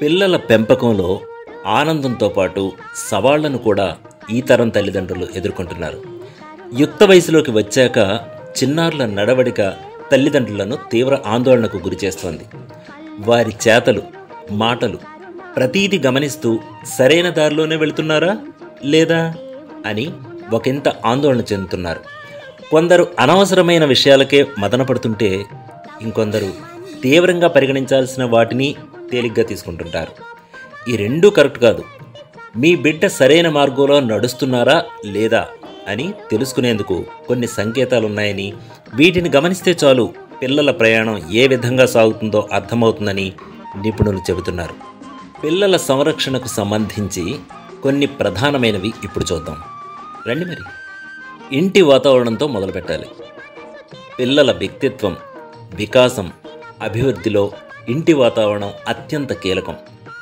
పిల్లల పెంపకంలో ఆనందంతో పాటు సవాళ్లను కూడా ఈ తరం తల్లిదండ్రులు ఎదుర్కొంటున్నారు. యుక్త వయసులోకి వచ్చాక చిన్నారుల నడవడిక తల్లిదండ్రులను తీవ్ర ఆందోళనకు గురిచేస్తోంది. వారి చేతలు, మాటలు ప్రతీది గమనిస్తూ సరైన దారిలోనే వెళుతున్నారా లేదా అని ఒకంత ఆందోళన చెందుతున్నారు. కొందరు అనవసరమైన విషయాలకే మదన పడుతుంటే ఇంకొందరు తీవ్రంగా పరిగణించాల్సిన వాటిని తేలిగ్గా తీసుకుంటుంటారు. ఈ రెండూ కరెక్ట్ కాదు. మీ బిడ్డ సరైన మార్గంలో నడుస్తున్నారా లేదా అని తెలుసుకునేందుకు కొన్ని సంకేతాలున్నాయని, వీటిని గమనిస్తే చాలు పిల్లల ప్రయాణం ఏ విధంగా సాగుతుందో అర్థమవుతుందని నిపుణులు చెబుతున్నారు. పిల్లల సంరక్షణకు సంబంధించి కొన్ని ప్రధానమైనవి ఇప్పుడు చూద్దాం రండి. మరి ఇంటి వాతావరణంతో మొదలుపెట్టాలి. పిల్లల వ్యక్తిత్వం, వికాసం, అభివృద్ధిలో ఇంటి వాతావరణం అత్యంత కీలకం.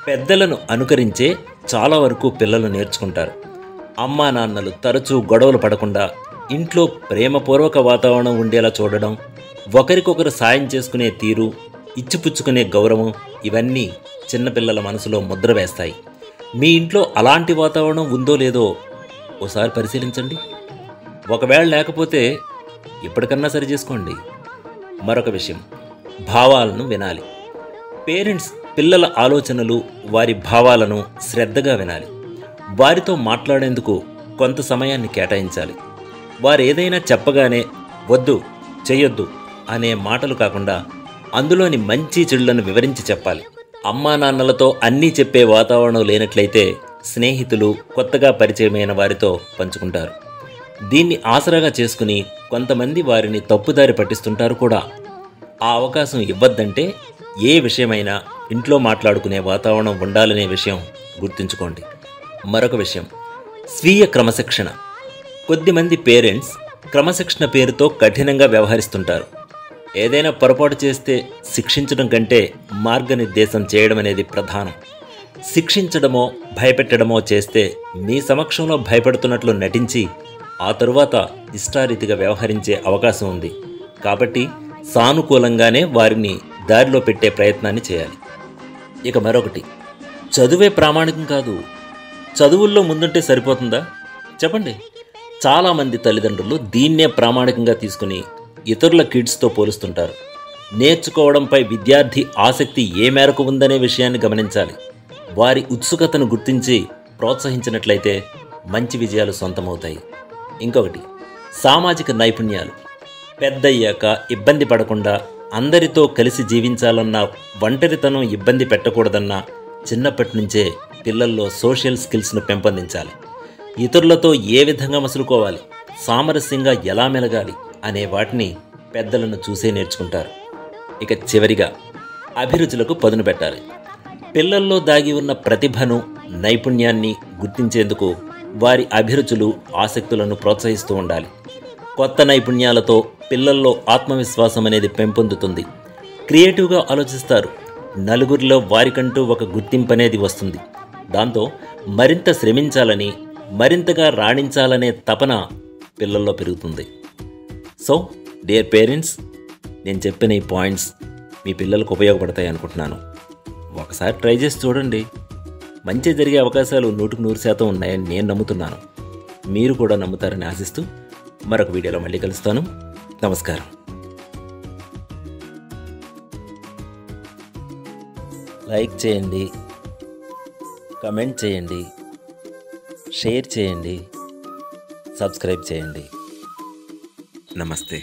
పెద్దలను అనుకరించే చాలా వరకు పిల్లలు నేర్చుకుంటారు. అమ్మా నాన్నలు తరచూ గొడవలు పడకుండా ఇంట్లో ప్రేమపూర్వక వాతావరణం ఉండేలా చూడడం, ఒకరికొకరు సాయం చేసుకునే తీరు, ఇచ్చిపుచ్చుకునే గౌరవం, ఇవన్నీ చిన్నపిల్లల మనసులో ముద్ర వేస్తాయి. మీ ఇంట్లో అలాంటి వాతావరణం ఉందో లేదో ఓసారి పరిశీలించండి. ఒకవేళ లేకపోతే ఇప్పటికన్నా సరి చేసుకోండి. మరొక విషయం, భావాలను వినాలి. పేరెంట్స్ పిల్లల ఆలోచనలు, వారి భావాలను శ్రద్ధగా వినాలి. వారితో మాట్లాడేందుకు కొంత సమయాన్ని కేటాయించాలి. వారు ఏదైనా చెప్పగానే వద్దు, చెయ్యొద్దు అనే మాటలు కాకుండా అందులోని మంచి చెడులను వివరించి చెప్పాలి. అమ్మా నాన్నలతో అన్నీ చెప్పే వాతావరణం లేనట్లయితే స్నేహితులు, కొత్తగా పరిచయమైన వారితో పంచుకుంటారు. దీన్ని ఆసరాగా చేసుకుని కొంతమంది వారిని తప్పుదారి పట్టిస్తుంటారు కూడా. ఆ అవకాశం ఇవ్వద్దంటే ఏ విషయమైనా ఇంట్లో మాట్లాడుకునే వాతావరణం ఉండాలనే విషయం గుర్తుంచుకోండి. మరొక విషయం, స్వీయ క్రమశిక్షణ. కొద్దిమంది పేరెంట్స్ క్రమశిక్షణ పేరుతో కఠినంగా వ్యవహరిస్తుంటారు. ఏదైనా పొరపాటు చేస్తే శిక్షించడం కంటే మార్గనిర్దేశం చేయడం అనేది ప్రధానం. శిక్షించడమో భయపెట్టడమో చేస్తే మీ సమక్షంలో భయపడుతున్నట్లు నటించి ఆ తరువాత ఇష్టారీతిగా వ్యవహరించే అవకాశం ఉంది. కాబట్టి సానుకూలంగానే వారిని దారిలో పెట్టే ప్రయత్నాన్ని చేయాలి. ఇక మరొకటి, చదువే ప్రామాణికం కాదు. చదువుల్లో ముందుంటే సరిపోతుందా చెప్పండి. చాలామంది తల్లిదండ్రులు దీన్నే ప్రామాణికంగా తీసుకుని ఇతరుల కిడ్స్తో పోలుస్తుంటారు. నేర్చుకోవడంపై విద్యార్థి ఆసక్తి ఏ మేరకు ఉందనే విషయాన్ని గమనించాలి. వారి ఉత్సుకతను గుర్తించి ప్రోత్సహించినట్లయితే మంచి విజయాలు సొంతమవుతాయి. ఇంకొకటి, సామాజిక నైపుణ్యాలు. పెద్దయ్యాక ఇబ్బంది పడకుండా అందరితో కలిసి జీవించాలన్న, ఒంటరితనం ఇబ్బంది పెట్టకూడదన్న చిన్నప్పటి నుంచే పిల్లల్లో సోషల్ స్కిల్స్ను పెంపొందించాలి. ఇతరులతో ఏ విధంగా మసులుకోవాలి, సామరస్యంగా ఎలా మెలగాలి అనే వాటిని పెద్దలను చూసే నేర్చుకుంటారు. ఇక చివరిగా, అభిరుచులకు పదును పెట్టాలి. పిల్లల్లో దాగి ఉన్న ప్రతిభను, నైపుణ్యాన్ని గుర్తించేందుకు వారి అభిరుచులు, ఆసక్తులను ప్రోత్సహిస్తూ ఉండాలి. కొత్త నైపుణ్యాలతో పిల్లల్లో ఆత్మవిశ్వాసం అనేది పెంపొందుతుంది. క్రియేటివ్గా ఆలోచిస్తారు. నలుగురిలో వారికంటూ ఒక గుర్తింపు అనేది వస్తుంది. దాంతో మరింత శ్రమించాలని, మరింతగా రాణించాలనే తపన పిల్లల్లో పెరుగుతుంది. సో డియర్ పేరెంట్స్, నేను చెప్పిన ఈ పాయింట్స్ మీ పిల్లలకు ఉపయోగపడతాయి అనుకుంటున్నాను. ఒకసారి ట్రై చేసి చూడండి. మంచి జరిగే అవకాశాలు 100% ఉన్నాయని నేను నమ్ముతున్నాను. మీరు కూడా నమ్ముతారని ఆశిస్తూ మరొక వీడియోలో మళ్ళీ కలుస్తాను. నమస్కారం. లైక్ చేయండి, కమెంట్ చేయండి, షేర్ చేయండి, సబ్స్క్రైబ్ చేయండి. నమస్తే.